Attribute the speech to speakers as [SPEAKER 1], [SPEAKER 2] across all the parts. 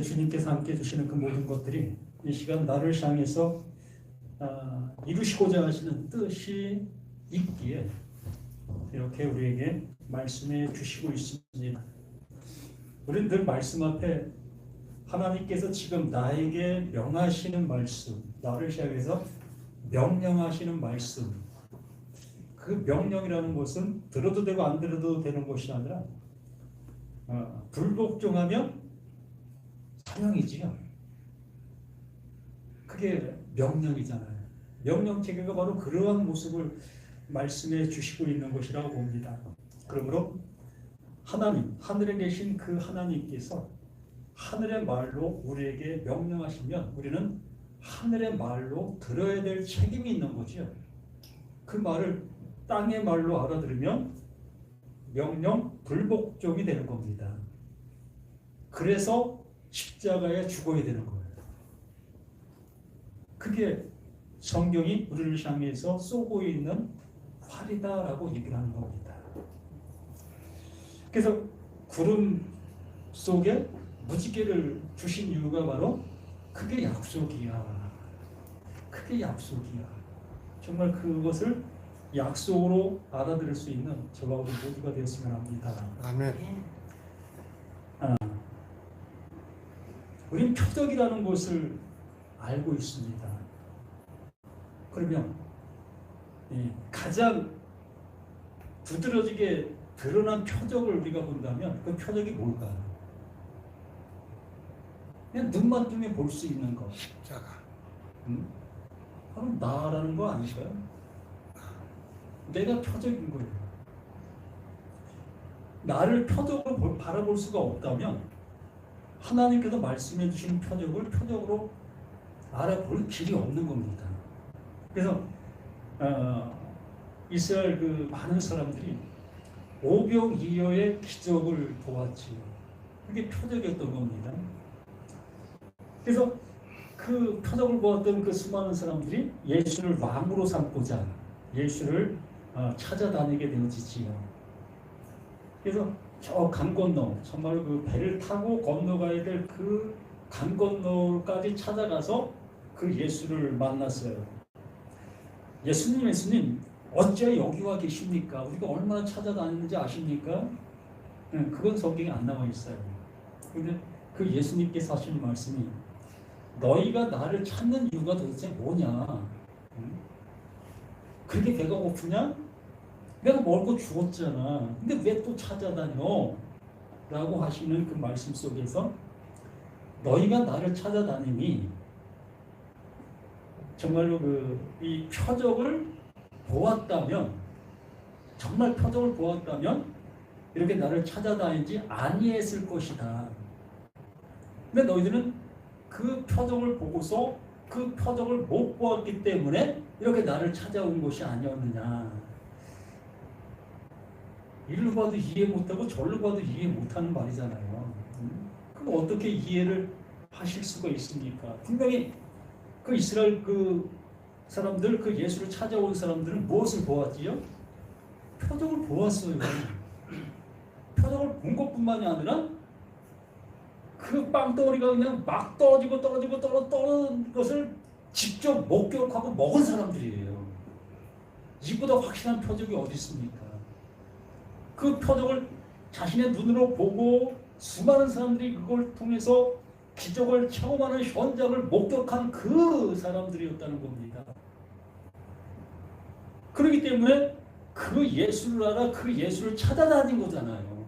[SPEAKER 1] 주님께서 함께 주시는 그 모든 것들이 이 시간 나를 향해서 이루시고자 하시는 뜻이 있기에 이렇게 우리에게 말씀해 주시고 있습니다. 우리는 늘 말씀 앞에 하나님께서 지금 나에게 명하시는 말씀, 나를 향해서 명령하시는 말씀, 그 명령이라는 것은 들어도 되고 안 들어도 되는 것이 아니라 불복종하면 사형이지요. 그게 명령이잖아요. 명령 체계가 바로 그러한 모습을 말씀해 주시고 있는 것이라고 봅니다. 그러므로 하나님, 하늘에 계신 그 하나님께서 하늘의 말로 우리에게 명령하시면 우리는 하늘의 말로 들어야 될 책임이 있는 거죠. 그 말을 땅의 말로 알아들으면 명령 불복종이 되는 겁니다. 그래서 십자가에 죽어야 되는 거예요. 그게 성경이 우리를 향해서 쏘고 있는 활이다라고 얘기를 하는 겁니다. 그래서 구름 속에 무지개를 주신 이유가 바로 그게 약속이야. 그게 약속이야. 정말 그것을 약속으로 알아들을 수 있는 저와 우리 모두가 되었으면 합니다.
[SPEAKER 2] 아멘.
[SPEAKER 1] 우리는 표적이라는 것을 알고 있습니다. 그러면 가장 두드러지게 드러난 표적을 우리가 본다면 그 표적이 뭘까요? 그냥 눈만 뜨면 볼 수 있는 것.
[SPEAKER 2] 십자가.
[SPEAKER 1] 바로 나라는 거 아닐까요? 내가 표적인 거예요. 나를 표적으로 바라볼 수가 없다면 하나님께서 말씀해 주신 표적을 표적으로 알아볼 길이 없는 겁니다. 그래서 이스라엘 그 많은 사람들이 오병이어의 기적을 보았지요. 그게 표적이었던 겁니다. 그래서 그 표적을 보았던 그 수많은 사람들이 예수를 왕으로 삼고자 예수를 찾아다니게 되어지지요. 그래서 저 강 건너, 정말 그 배를 타고 건너가야 될 그 강 건너까지 찾아가서 그 예수를 만났어요. 예수님, 어째 여기 와 계십니까? 우리가 얼마나 찾아다니는지 아십니까? 그건 성경에 안 나와 있어요. 그런데 그 예수님께서 하시는 말씀이 너희가 나를 찾는 이유가 도대체 뭐냐? 그렇게 배가 고프냐? 내가 먹고 죽었잖아. 근데 왜 또 찾아다녀? 라고 하시는 그 말씀 속에서 너희가 나를 찾아다니니 정말로 이 표적을 보았다면, 정말 표적을 보았다면 이렇게 나를 찾아다니지 아니했을 것이다. 근데 너희들은 그 표적을 보고서 그 표적을 못 보았기 때문에 이렇게 나를 찾아온 것이 아니었느냐. 이리로 봐도 이해 못하고 저리로 봐도 이해 못하는 말이잖아요. 그럼 어떻게 이해를 하실 수가 있습니까? 분명히 그 이스라엘 그 사람들, 그 예수를 찾아온 사람들은 무엇을 보았지요? 표적을 보았어요. 표적을 본 것뿐만이 아니라 그 빵덩어리가 그냥 막 떨어지고 떨어지는 것을 직접 목격하고 먹은 사람들이에요. 이보다 확실한 표적이 어디 있습니까? 그 표적을 자신의 눈으로 보고 수많은 사람들이 그걸 통해서 기적을 체험하는 현장을 목격한 그 사람들이었다는 겁니다. 그렇기 때문에 그 예수를 알아 그 예수를 찾아다닌 거잖아요.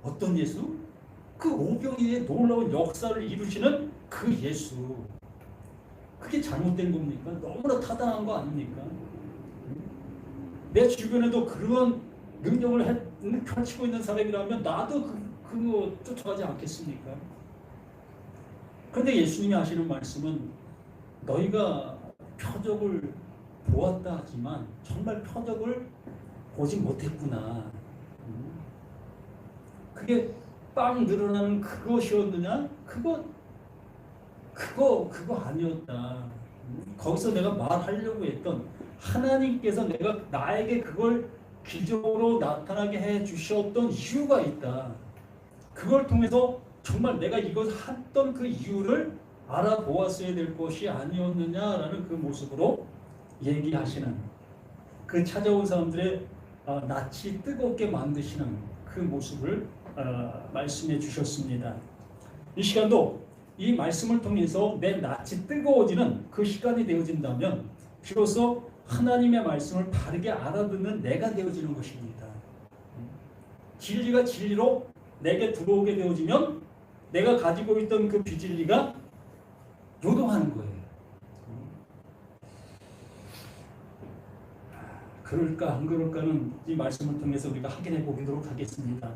[SPEAKER 1] 어떤 예수? 그 오병이어의 놀라운 역사를 이루시는 그 예수. 그게 잘못된 겁니까? 너무나 타당한 거 아닙니까? 내 주변에도 그런 능력을 펼치고 있는 사람이라면 나도 그거 쫓아가지 않겠습니까? 그런데 예수님이 하시는 말씀은 너희가 표적을 보았다 하지만 정말 표적을 보지 못했구나. 그게 빵 늘어나는 그것이었느냐? 그거 아니었다. 거기서 내가 말하려고 했던 하나님께서 나에게 그걸 기적으로 나타나게 해 주셨던 이유가 있다. 그걸 통해서 정말 내가 이것 했던 그 이유를 알아보았어야 될 것이 아니었느냐라는 그 모습으로 얘기하시는, 그 찾아온 사람들의 낯이 뜨겁게 만드시는 그 모습을 말씀해 주셨습니다. 이 시간도 이 말씀을 통해서 내 낯이 뜨거워지는 그 시간이 되어진다면 비로소 하나님의 말씀을 바르게 알아듣는 내가 되어지는 것입니다. 진리가 진리로 내게 들어오게 되어지면 내가 가지고 있던 그 비진리가 요동하는 거예요. 그럴까 안 그럴까는 이 말씀을 통해서 우리가 확인해 보도록 하겠습니다.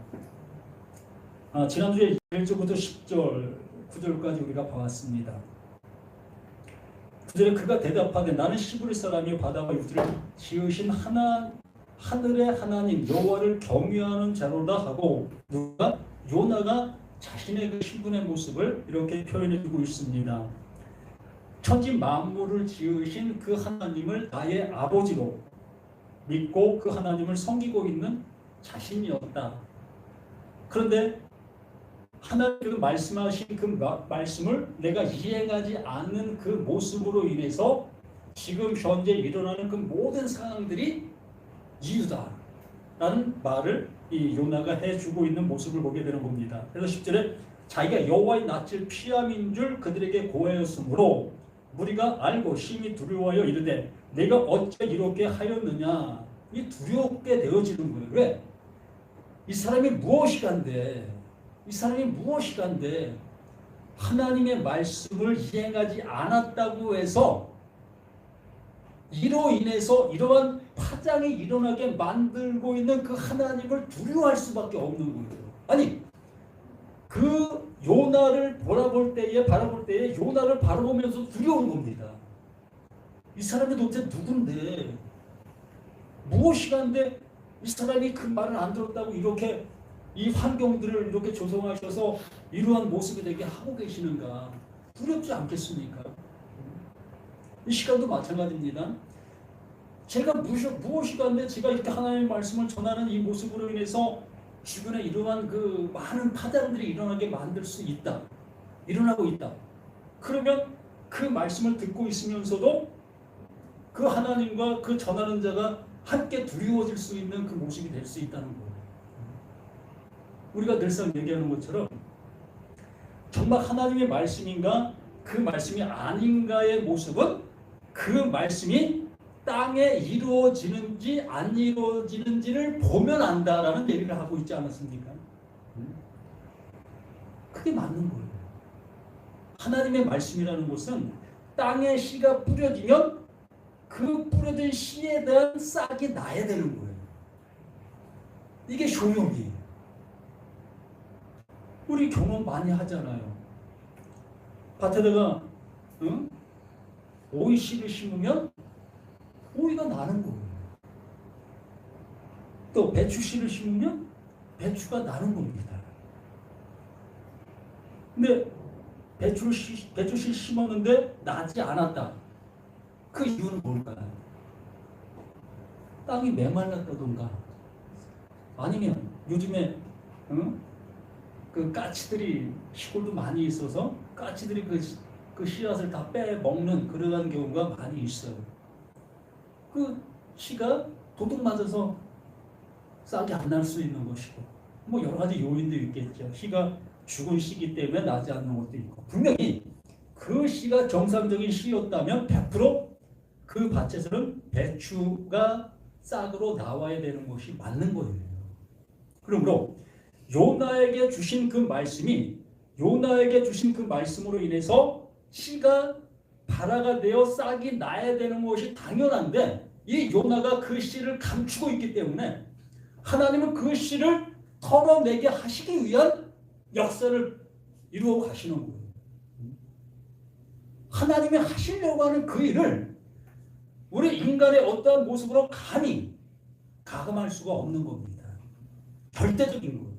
[SPEAKER 1] 지난주에 1절부터 10절, 9절까지 우리가 봐왔습니다. 9절에 그가 대답하되 나는 시브리 사람이 바다와 육지를 지으신 하늘의 하나님 여호와를 경외하는 자로다 하고, 누가 요나가 자신의 그 신분의 모습을 이렇게 표현해 주고 있습니다. 천지 만물을 지으신 그 하나님을 나의 아버지로 믿고 그 하나님을 섬기고 있는 자신이었다. 그런데 하나님께서 말씀하신 그 말씀을 내가 이행하지 않는 그 모습으로 인해서 지금 현재 일어나는 그 모든 상황들이 이유다 라는 말을 이 요나가 해주고 있는 모습을 보게 되는 겁니다. 그래서 10절에 자기가 여호와의 낯을 피함인 줄 그들에게 고하였으므로 무리가 알고 심히 두려워하여 이르되 내가 어찌 이렇게 하였느냐. 이 두렵게 되어지는 거예요. 왜? 이 사람이 무엇이간데 하나님의 말씀을 이행하지 않았다고 해서 이로 인해서 이러한 파장이 일어나게 만들고 있는 그 하나님을 두려워할 수밖에 없는 거예요. 아니, 그 요나를 바라볼 때에 요나를 바라보면서 두려운 겁니다. 이 사람이 도대체 누군데, 무엇이간데 이 사람이 그 말을 안 들었다고 이렇게 이 환경들을 이렇게 조성하셔서 이러한 모습이 되게 하고 계시는가? 두렵지 않겠습니까? 이 시간도 마찬가지입니다. 제가 무엇이간데 제가 이렇게 하나님의 말씀을 전하는 이 모습으로 인해서 주변에 이러한 그 많은 파장들이 일어나게 만들 수 있다. 일어나고 있다. 그러면 그 말씀을 듣고 있으면서도 그 하나님과 그 전하는 자가 함께 두려워질 수 있는 그 모습이 될 수 있다는 거예요. 우리가 늘상 얘기하는 것처럼 정말 하나님의 말씀인가 그 말씀이 아닌가의 모습은 그 말씀이 땅에 이루어지는지 안 이루어지는지를 보면 안다라는 얘기를 하고 있지 않았습니까? 그게 맞는 거예요. 하나님의 말씀이라는 것은 땅에 씨가 뿌려지면 그 뿌려진 씨에 대한 싹이 나야 되는 거예요. 이게 효용이에요. 우리 경험 많이 하잖아요. 밭에다가 오이 씨를 심으면 오이가 나는 거예요. 또 배추 씨를 심으면 배추가 나는 겁니다. 근데 배추 씨 심었는데 나지 않았다. 그 이유는 뭘까요? 땅이 메말랐다던가 아니면 요즘에 그 까치들이 시골도 많이 있어서 까치들이 그 씨앗을 다 빼먹는 그러한 경우가 많이 있어요. 그 씨가 도둑 맞아서 싹이 안 날 수 있는 것이고 뭐 여러 가지 요인도 있겠죠. 씨가 죽은 씨기 때문에 나지 않는 것도 있고 분명히 그 씨가 정상적인 씨였다면 100% 그 밭에서는 배추가 싹으로 나와야 되는 것이 맞는 거예요. 그러므로 요나에게 주신 그 말씀으로 인해서 씨가 발화가 되어 싹이 나야 되는 것이 당연한데 이 요나가 그 씨를 감추고 있기 때문에 하나님은 그 씨를 털어내게 하시기 위한 역사를 이루어 가시는 거예요. 하나님이 하시려고 하는 그 일을 우리 인간의 어떠한 모습으로 감히 가감할 수가 없는 겁니다. 절대적인 거예요.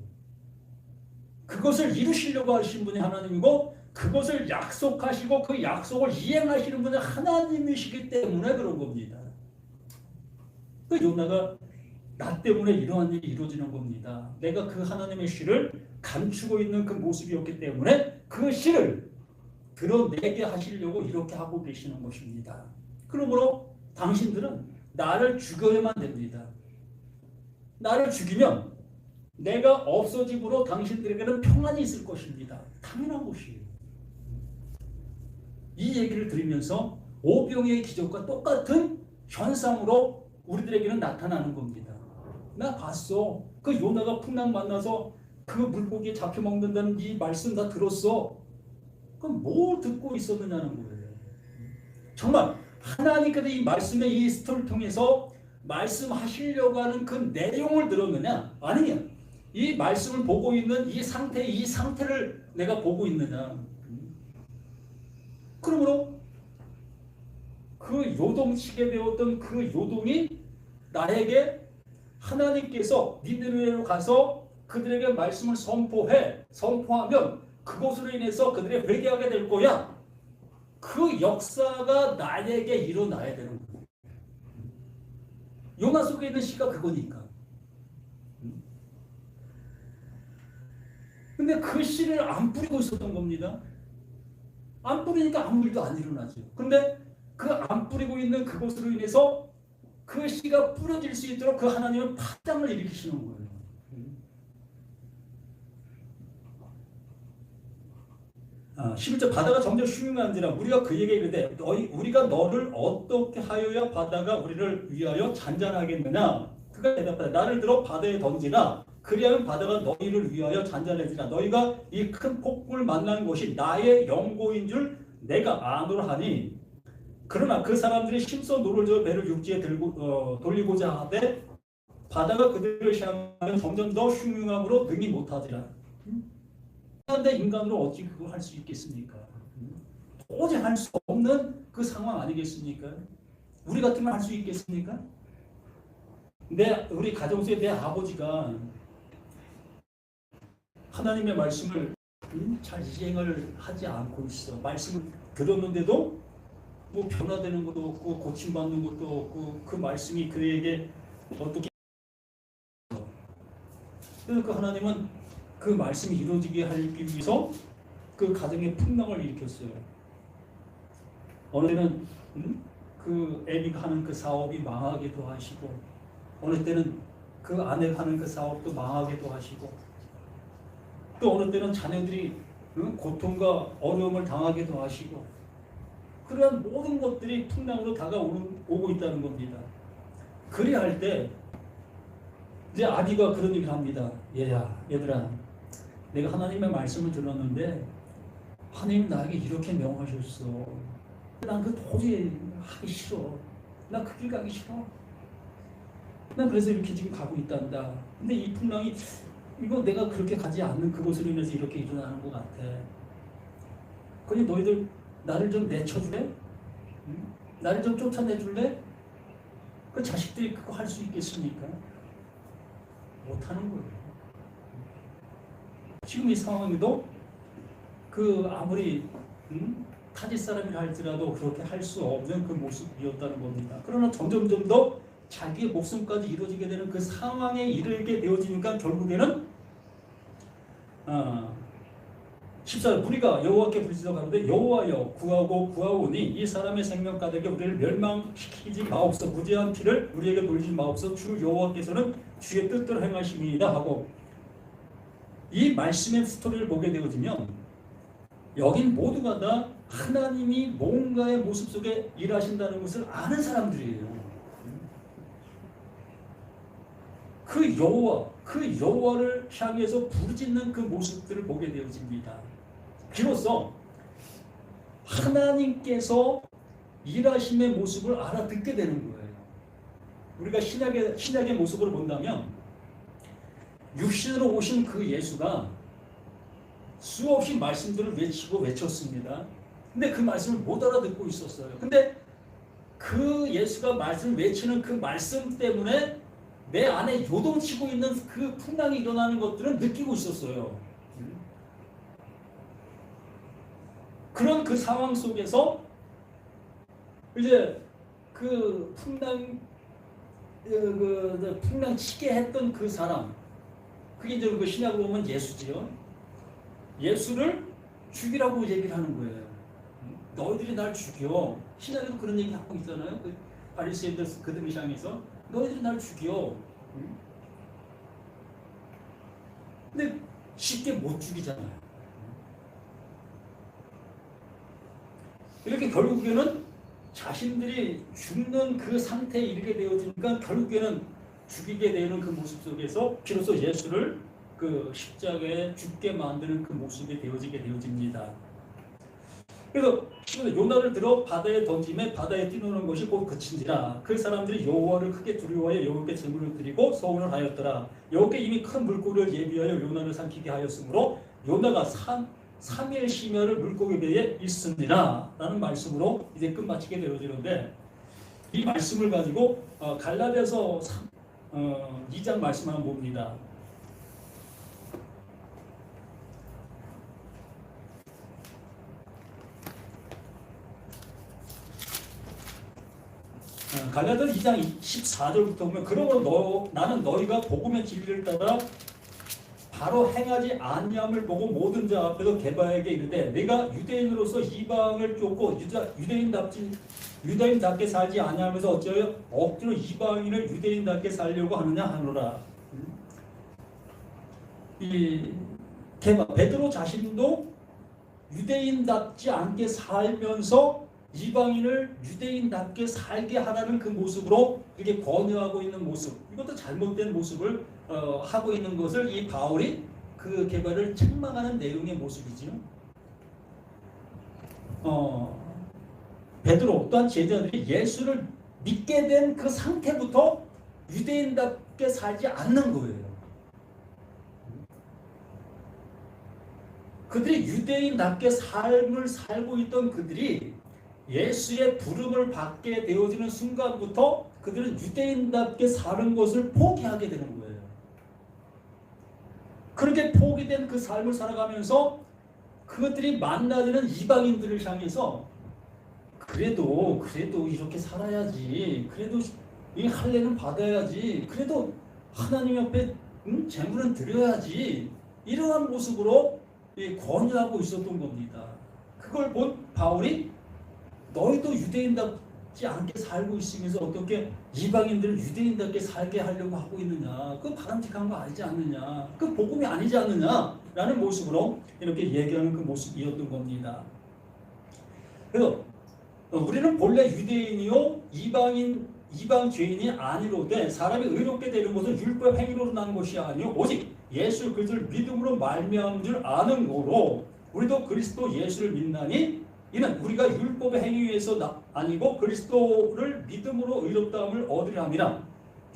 [SPEAKER 1] 그것을 이루시려고 하신 분이 하나님이고 그것을 약속하시고 그 약속을 이행하시는 분이 하나님이시기 때문에 그런 겁니다. 그 요나가 나 때문에 이러한 일이 이루어지는 겁니다. 내가 그 하나님의 씨를 감추고 있는 그 모습이었기 때문에 그 씨를 드러내게 하시려고 이렇게 하고 계시는 것입니다. 그러므로 당신들은 나를 죽여야만 됩니다. 나를 죽이면 내가 없어짐으로 당신들에게는 평안이 있을 것입니다. 당연한 것이에요. 이 얘기를 들으면서 오병이의 기적과 똑같은 현상으로 우리들에게는 나타나는 겁니다. 나 봤어. 그 요나가 풍랑 만나서 그 물고기에 잡혀 먹는다는 이 말씀 다 들었어. 그럼 뭘 듣고 있었느냐는 거예요. 정말 하나님께서 이 말씀의 이 스토리를 통해서 말씀하시려고 하는 그 내용을 들었느냐, 아니면 이 말씀을 보고 있는 이 상태를 내가 보고 있느냐. 그러므로 그 요동치게 되었던 그 요동이 나에게 하나님께서 니느웨로 가서 그들에게 말씀을 선포하면 그것으로 인해서 그들이 회개하게 될 거야. 그 역사가 나에게 일어나야 되는 거야. 요나 속에 있는 시가 그거니까. 근데 그 씨를 안 뿌리고 있었던 겁니다. 안 뿌리니까 아무 일도 안 일어나죠. 근데 그 안 뿌리고 있는 그것으로 인해서 그 씨가 뿌려질 수 있도록 그 하나님은 파장을 일으키시는 거예요. 11절 바다가 점점 흉흉한지라 우리가 그에게 이르되 우리가 너를 어떻게 하여야 바다가 우리를 위하여 잔잔하겠느냐. 그가 대답하되 나를 들어 바다에 던지라. 그리하면 바다가 너희를 위하여 잔잔해지라. 너희가 이 큰 폭풍을 만난 것이 나의 영고인 줄 내가 아노라 하니. 그러나 그 사람들이 힘써 노를 저어 배를 육지에 돌리고자 하되 바다가 그들을 향하여 점점 더 흉흉함으로 능히 못하지라. 그런데 인간으로 어찌 그걸 할 수 있겠습니까? 도저히 할 수 없는 그 상황 아니겠습니까? 우리 같으면 할 수 있겠습니까? 우리 가정 속에 내 아버지가 하나님의 말씀을 잘 이행을 하지 않고 있어. 말씀을 들었는데도 뭐 변화되는 것도 없고 고침받는 것도 없고 그 말씀이 그에게 어떻게 그래서 그 하나님은 그 말씀이 이루어지게 하기 위해서 그 가정에 풍랑을 일으켰어요. 어느 때는 그 애비가 하는 그 사업이 망하기도 하시고, 어느 때는 그 아내가 하는 그 사업도 망하기도 하시고, 또 어느 때는 자녀들이 고통과 어려움을 당하기도 하시고, 그러한 모든 것들이 풍랑으로 다가오고 있다는 겁니다. 그리할 때 이제 아비가 그런 얘기를 합니다. 얘들아, 내가 하나님의 말씀을 들었는데 하나님 나에게 이렇게 명하셨어. 난 그 도저히 하기 싫어. 난 그 길 가기 싫어. 난 그래서 이렇게 지금 가고 있단다. 근데 이 풍랑이 이거 내가 그렇게 가지 않는 그곳으로 인해서 이렇게 일어나는 것 같아. 그러니 너희들 나를 좀 내쳐줄래? 나를 좀 쫓아내줄래? 그 자식들이 그거 할 수 있겠습니까? 못하는 거예요. 지금 이 상황에도 그 아무리 타지 사람이라 할지라도 그렇게 할 수 없는 그 모습이었다는 겁니다. 그러나 점점 더 자기의 목숨까지 이루어지게 되는 그 상황에 이르게 되어지니까 결국에는 14절 우리가 여호와께 부르짖어 가로되 여호와여 구하오니 이 사람의 생명 가득에 우리를 멸망시키지 마옵소서. 무죄한 피를 우리에게 돌리지 마옵소서. 주 여호와께서는 주의 뜻대로 행하심이다 하고, 이 말씀의 스토리를 보게 되어지면 여긴 모두가 다 하나님이 뭔가의 모습 속에 일하신다는 것을 아는 사람들이에요. 그 여호와를 향해서 부르짖는 그 모습들을 보게 되어집니다. 비로소 하나님께서 일하심의 모습을 알아듣게 되는 거예요. 우리가 신약의 모습으로 본다면 육신으로 오신 그 예수가 수없이 말씀들을 외쳤습니다. 근데 그 말씀을 못 알아듣고 있었어요. 근데 그 예수가 말씀을 외치는 그 말씀 때문에 내 안에 요동치고 있는 그 풍랑이 일어나는 것들은 느끼고 있었어요. 그런 그 상황 속에서 이제 그 풍랑 치게 했던 그 사람, 그게 이제 그 신약으로 보면 예수지요. 예수를 죽이라고 얘기를 하는 거예요. 너희들이 날 죽여. 신약에도 그런 얘기 하고 있잖아요. 그 바리새인들 그들을 향해서 너희들이 날 죽여. 근데 쉽게 못 죽이잖아요. 이렇게 결국에는 자신들이 죽는 그 상태에 이르게 되어지니까 결국에는 죽이게 되는 그 모습 속에서 비로소 예수를 그 십자가에 죽게 만드는 그 모습이 되어지게 되어집니다. 그래서 요나를 들어 바다에 던짐에 바다에 뛰노는 것이 곧 그친지라. 그 사람들이 여호와를 크게 두려워하여 여호와께 제물을 드리고 서원을 하였더라. 여호와께 이미 큰 물고기를 예비하여 요나를 삼키게 하였으므로 요나가 3일 심야를 물고기 배에 있습니다 라는 말씀으로 이제 끝마치게 되어지는데, 이 말씀을 가지고 갈라디아서 2장 말씀 한번 봅니다. 갈라디아서 2장 14절부터 보면, 그러므로 나는 너희가 복음의 진리를 따라 바로 행하지 아니함을 보고 모든 자 앞에서 게바에게 이르되, 내가 유대인으로서 이방을 쫓고 유대인답게 살지 아니하면서 어찌하여 억지로 이방인을 유대인답게 살려고 하느냐 하노라. 이 베드로 자신도 유대인답지 않게 살면서 이방인을 유대인답게 살게 하라는 그 모습으로 이렇게 권유하고 있는 모습, 이것도 잘못된 모습을 하고 있는 것을 이 바울이 그 개발을 책망하는 내용의 모습이지요. 베드로 또한 제자들이 예수를 믿게 된 그 상태부터 유대인답게 살지 않는 거예요. 그들이 유대인답게 삶을 살고 있던 그들이 예수의 부름을 받게 되어지는 순간부터 그들은 유대인답게 사는 것을 포기하게 되는 거예요. 그렇게 포기된 그 삶을 살아가면서 그것들이 만나는 이방인들을 향해서 그래도 이렇게 살아야지, 그래도 이 할례는 받아야지, 그래도 하나님 옆에 제물은 드려야지, 이러한 모습으로 권유하고 있었던 겁니다. 그걸 본 바울이 너희도 유대인답지 않게 살고 있으면서 어떻게 이방인들을 유대인답게 살게 하려고 하고 있느냐, 그건 바람직한 거 아니지 않느냐, 그 복음이 아니지 않느냐 라는 모습으로 이렇게 얘기하는 그 모습이었던 겁니다. 그래서 우리는 본래 유대인이요 이방 죄인이 아니로되 사람이 의롭게 되는 것은 율법 행위로 난 것이 아니요 오직 예수 그리스도를 믿음으로 말미암은 줄 아는 거로, 우리도 그리스도 예수를 믿나니 이는 우리가 율법의 행위에서 아니고 그리스도를 믿음으로 의롭다함을 얻으려 함이라.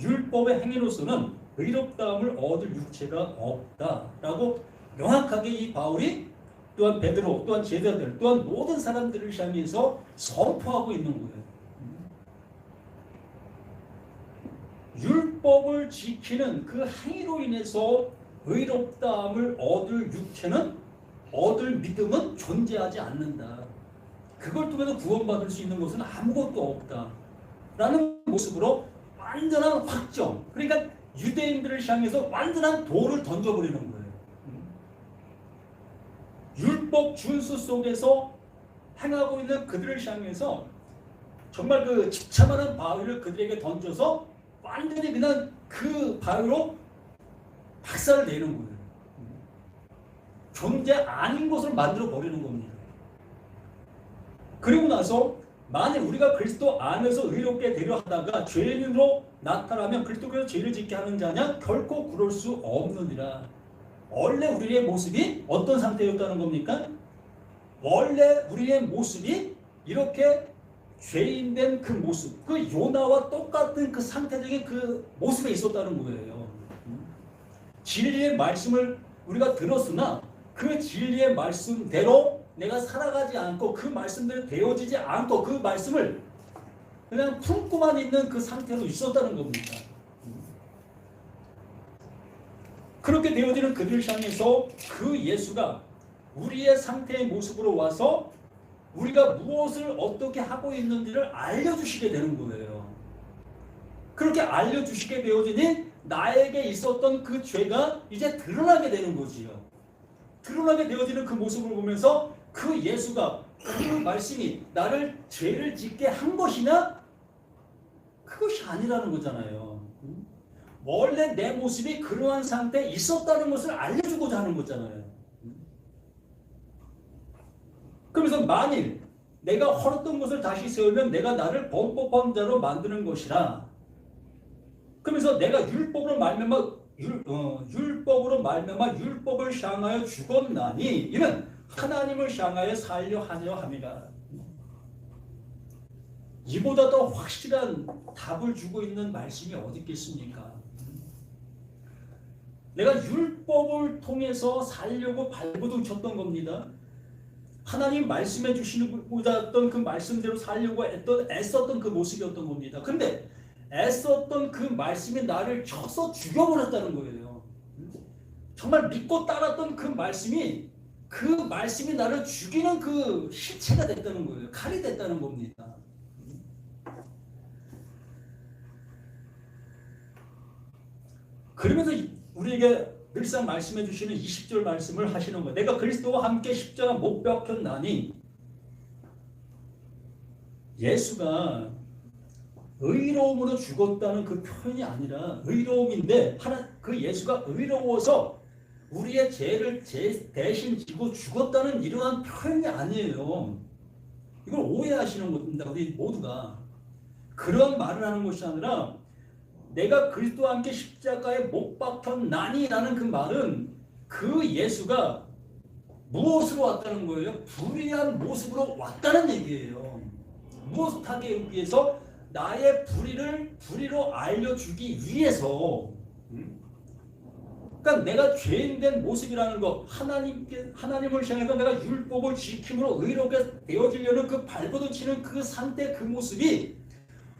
[SPEAKER 1] 율법의 행위로서는 의롭다함을 얻을 육체가 없다라고 명확하게 이 바울이 또한 베드로 또한 제자들 또한 모든 사람들을 향해서 선포하고 있는 거예요. 율법을 지키는 그 행위로 인해서 의롭다함을 얻을 육체는, 얻을 믿음은 존재하지 않는다. 그걸 통해서 구원받을 수 있는 것은 아무것도 없다 라는 모습으로 완전한 확정, 그러니까 유대인들을 향해서 완전한 돌을 던져버리는 거예요. 율법 준수 속에서 행하고 있는 그들을 향해서 정말 그 집차만한 바위를 그들에게 던져서 완전히 그냥 그 바위로 박살을 내는 거예요. 존재 아닌 것을 만들어 버리는 겁니다. 그리고 나서 만일 우리가 그리스도 안에서 의롭게 되려 하다가 죄인으로 나타나면 그리스도께서 죄를 짓게 하는 자냐? 결코 그럴 수 없느니라. 원래 우리의 모습이 어떤 상태였다는 겁니까? 원래 우리의 모습이 이렇게 죄인된 그 모습, 그 요나와 똑같은 그 상태적인 그 모습에 있었다는 거예요. 진리의 말씀을 우리가 들었으나 그 진리의 말씀대로 내가 살아가지 않고 그 말씀대로 되어지지 않고 그 말씀을 그냥 품고만 있는 그 상태로 있었다는 겁니다. 그렇게 되어지는 그들을 향해서 그 예수가 우리의 상태의 모습으로 와서 우리가 무엇을 어떻게 하고 있는지를 알려주시게 되는 거예요. 그렇게 알려주시게 되어지니 나에게 있었던 그 죄가 이제 드러나게 되는 거지요. 드러나게 되어지는 그 모습을 보면서 그 예수가 그 말씀이 나를 죄를 짓게 한 것이냐? 그것이 아니라는 거잖아요. 원래 내 모습이 그러한 상태에 있었다는 것을 알려주고자 하는 거잖아요. 그러면서 만일 내가 헐었던 것을 다시 세우면 내가 나를 범법한 자로 만드는 것이라. 그러면서 내가 율법으로 말미암아 율법을 향하여 죽었나니 이는 하나님을 향하여 살려 하려 함이라. 이보다 더 확실한 답을 주고 있는 말씀이 어디 있겠습니까? 내가 율법을 통해서 살려고 발버둥 쳤던 겁니다. 하나님 말씀해 주시고자 했던 그 말씀대로 살려고 애썼던 그 모습이었던 겁니다. 그런데 애썼던 그 말씀이 나를 쳐서 죽여버렸다는 거예요. 정말 믿고 따랐던 그 말씀이 나를 죽이는 그 시체가 됐다는 거예요. 칼이 됐다는 겁니다. 그러면서 우리에게 늘상 말씀해 주시는 20절 말씀을 하시는 거예요. 내가 그리스도와 함께 십자가 못 박혔나니. 예수가 의로움으로 죽었다는 그 표현이 아니라 의로움인데 그 예수가 의로워서 우리의 죄를 대신 지고 죽었다는 이러한 표현이 아니에요. 이걸 오해하시는 겁니다. 우리 모두가. 그런 말을 하는 것이 아니라 내가 그리스도와 함께 십자가에 못 박혔나니라는 그 말은 그 예수가 무엇으로 왔다는 거예요? 불의한 모습으로 왔다는 얘기예요. 무엇을 하기 위해서? 나의 불의로 알려주기 위해서. 그러니까 내가 죄인된 모습이라는 것, 하나님을 향해서 내가 율법을 지킴으로 의롭게 되어지려는 그 발버둥 치는 그 상태, 그 모습이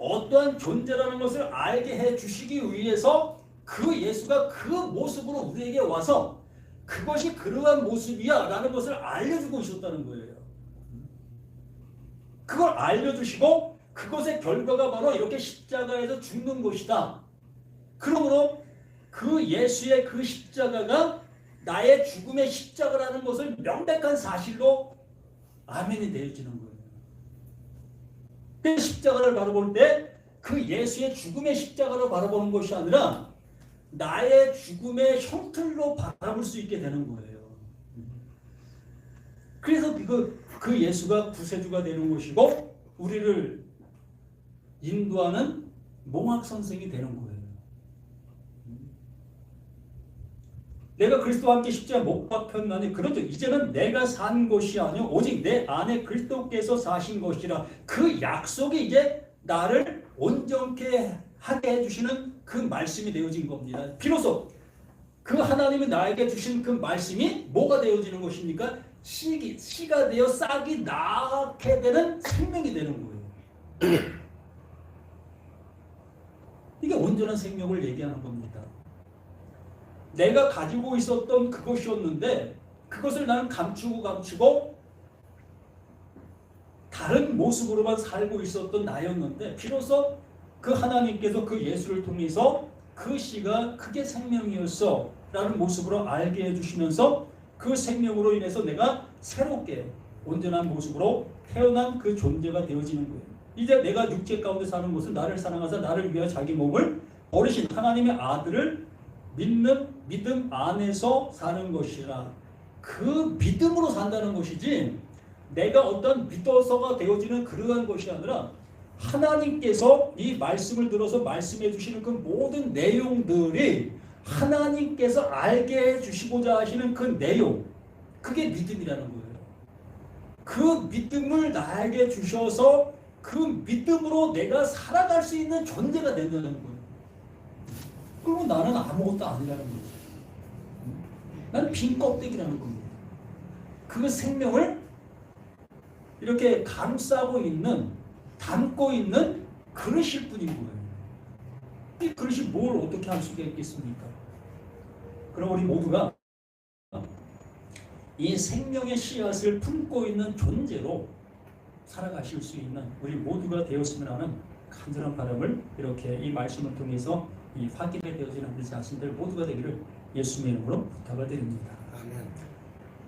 [SPEAKER 1] 어떠한 존재라는 것을 알게 해주시기 위해서 그 예수가 그 모습으로 우리에게 와서 그것이 그러한 모습이야 라는 것을 알려주고 있었다는 거예요. 그걸 알려주시고 그것의 결과가 바로 이렇게 십자가에서 죽는 것이다. 그러므로 그 예수의 그 십자가가 나의 죽음의 십자가라는 것을 명백한 사실로 아멘이 되어지는 거예요. 그 십자가를 바라볼 때 그 예수의 죽음의 십자가로 바라보는 것이 아니라 나의 죽음의 형틀로 바라볼 수 있게 되는 거예요. 그래서 그 예수가 구세주가 되는 것이고 우리를 인도하는 몽학 선생이 되는 거예요. 내가 그리스도와 함께 십자가에 못 박혔나니 그렇죠. 이제는 내가 산 것이 아니요 오직 내 안에 그리스도께서 사신 것이라. 그 약속이 이제 나를 온전케 하게 해주시는 그 말씀이 되어진 겁니다. 비로소 그 하나님이 나에게 주신 그 말씀이 뭐가 되어지는 것입니까? 씨가 되어 싹이 나게 되는 생명이 되는 거예요. 이게 온전한 생명을 얘기하는 겁니다. 내가 가지고 있었던 그것이었는데 그것을 나는 감추고 다른 모습으로만 살고 있었던 나였는데 비로소 그 하나님께서 그 예수를 통해서 그 씨가 그게 생명이었어 라는 모습으로 알게 해주시면서 그 생명으로 인해서 내가 새롭게 온전한 모습으로 태어난 그 존재가 되어지는 거예요. 이제 내가 육체 가운데 사는 것은 나를 사랑하사 나를 위하여 자기 몸을 버리신 하나님의 아들을 믿는 믿음 안에서 사는 것이라. 그 믿음으로 산다는 것이지 내가 어떤 믿어서가 되어지는 그러한 것이 아니라 하나님께서 이 말씀을 들어서 말씀해 주시는 그 모든 내용들이 하나님께서 알게 해 주시고자 하시는 그 내용, 그게 믿음이라는 거예요. 그 믿음을 나에게 주셔서 그 믿음으로 내가 살아갈 수 있는 존재가 된다는 거예요. 그리고 나는 아무것도 아니라는 거예요. 나는 빈 껍데기라는 겁니다. 그 생명을 이렇게 감싸고 있는, 담고 있는 그릇일 뿐인 거예요. 이 그릇이 뭘 어떻게 할 수가 있겠습니까? 그럼 우리 모두가 이 생명의 씨앗을 품고 있는 존재로 살아가실 수 있는 우리 모두가 되었으면 하는 간절한 바람을 이렇게 이 말씀을 통해서 이 파괴가 되어지는 우리 자신들 모두가 되기를 예수님의 이름으로 부탁을 드립니다.
[SPEAKER 2] 아멘.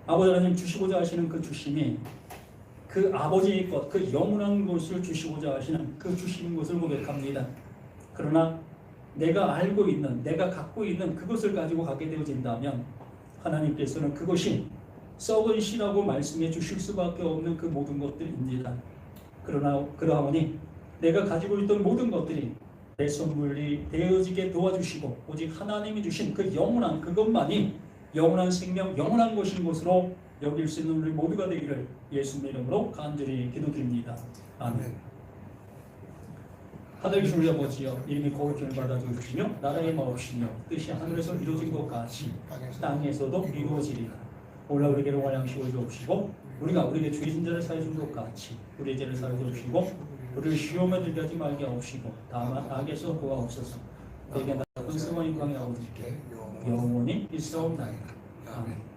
[SPEAKER 1] 아버지 하나님 주시고자 하시는 그 주심이 그 아버지의 것, 그 영원한 것을 주시고자 하시는 그 주시는 것을 고백합니다. 그러나 내가 알고 있는, 내가 갖고 있는 그것을 가지고 가게 되어진다면 하나님께서는 그것이 썩은 씨라고 말씀해 주실 수밖에 없는 그 모든 것들입니다. 그러나 그러하오니 내가 가지고 있던 모든 것들이 내 선물이 되어지게 도와주시고 오직 하나님이 주신 그 영원한 그것만이 영원한 생명, 영원한 것인 것으로 여길 수 있는 우리 모두가 되기를 예수님의 이름으로 간절히 기도드립니다. 아멘. 하늘 계신 우리 아버지여, 이름이 거룩함을 받아 주시며 나라의 마옵시며 뜻이 하늘에서 이루어진 것 같이 땅에서도 이루어지리라. 오늘 우리에게 영원한 양식을 주옵시고 우리가 우리에게 죄 진 자를 사해 준 것 같이 우리의 죄를 사해 주옵시고 우리를 시험에 들게 하지 말게 하옵시고 다만 악에서 구하옵소서. 내게 나쁜 승원인 광야 아버지께 영원히 있사옵나이다. 아멘.